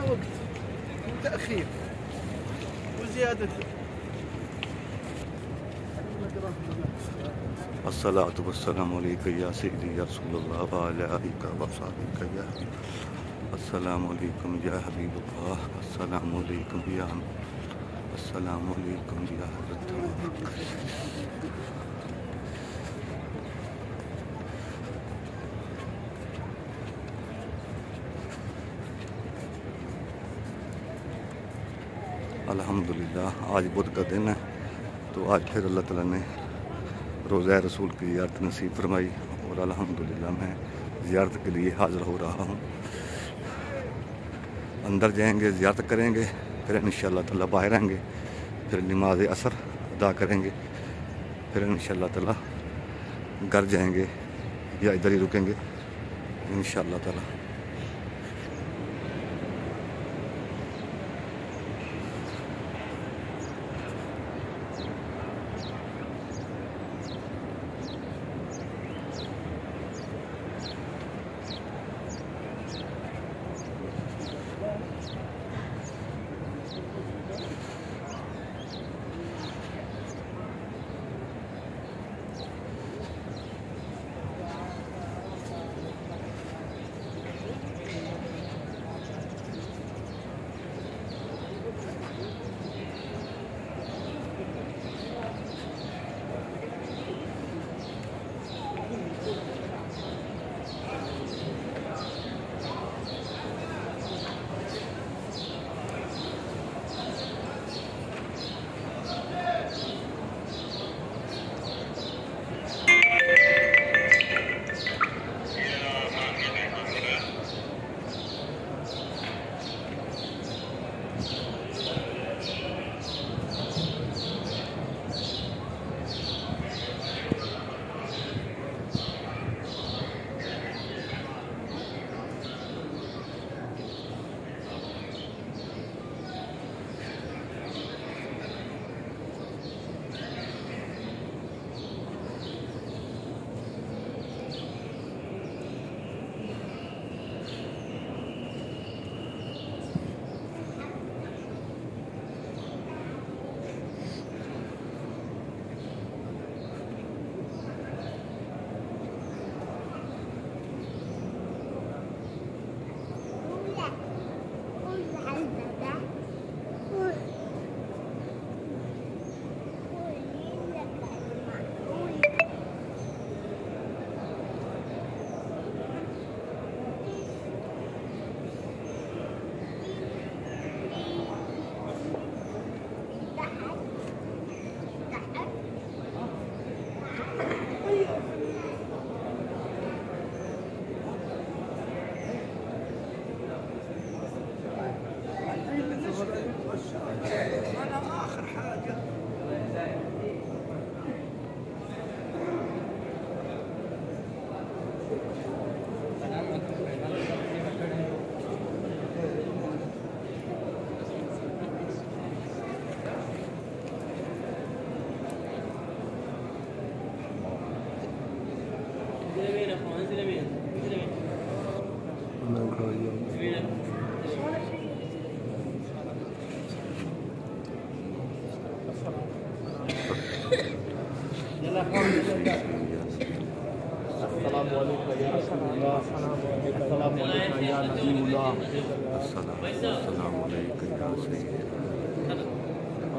وقت وتأخير وزيادة. الصلاة والسلام عليك يا سيدي يا رسول الله وعلى آلك وصحبك يا حبيب. السلام عليكم يا حبيب الله. السلام عليكم يا عم. السلام عليكم يا حضرت. अल्हम्दुलिल्लाह आज बुध का दिन है, तो आज फिर अल्लाह ताला ने रोज़ा रसूल की ज़ियारत नसीब फरमाई और अल्हम्दुलिल्लाह मैं ज़ियारत के लिए हाज़िर हो रहा हूँ। अंदर जाएंगे, ज़ियारत करेंगे, फिर इंशाअल्लाह ताला बाहर आएंगे, फिर नमाज असर अदा करेंगे, फिर इंशाअल्लाह ताला घर जाएंगे या इधर ही रुकेंगे इंशाअल्लाह ताला।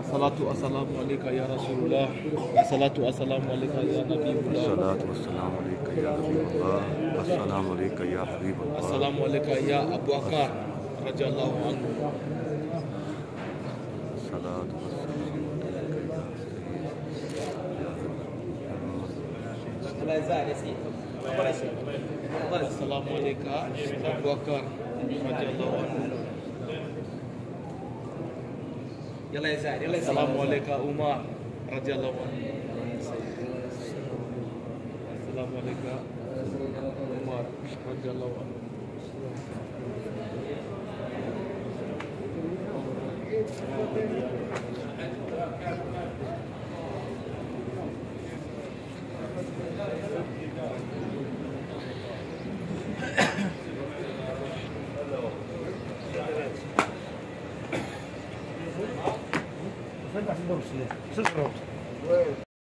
अस्सलातु वस्सलामु अलैका या रसूलुल्लाह, अस्सलातु वस्सलामु अलैका या नबीयुल्लाह, अस्सलातु वस्सलामु अलैका या हबीबुल्लाह, अस्सलामु अलैका या हबीबुल्लाह, अस्सलामु अलैका या अबू बकर रज़ियल्लाहु अन्हु, अस्सलातु अस्सलामु अलैका अबू बकर रज़ियल्लाहु अन्हु, अस्सलामु अलैका उमर रज़ियल्लाहु अन्हु, अस्सलामु अलैका उमर रज़ियल्लाहु अन्हु। صدق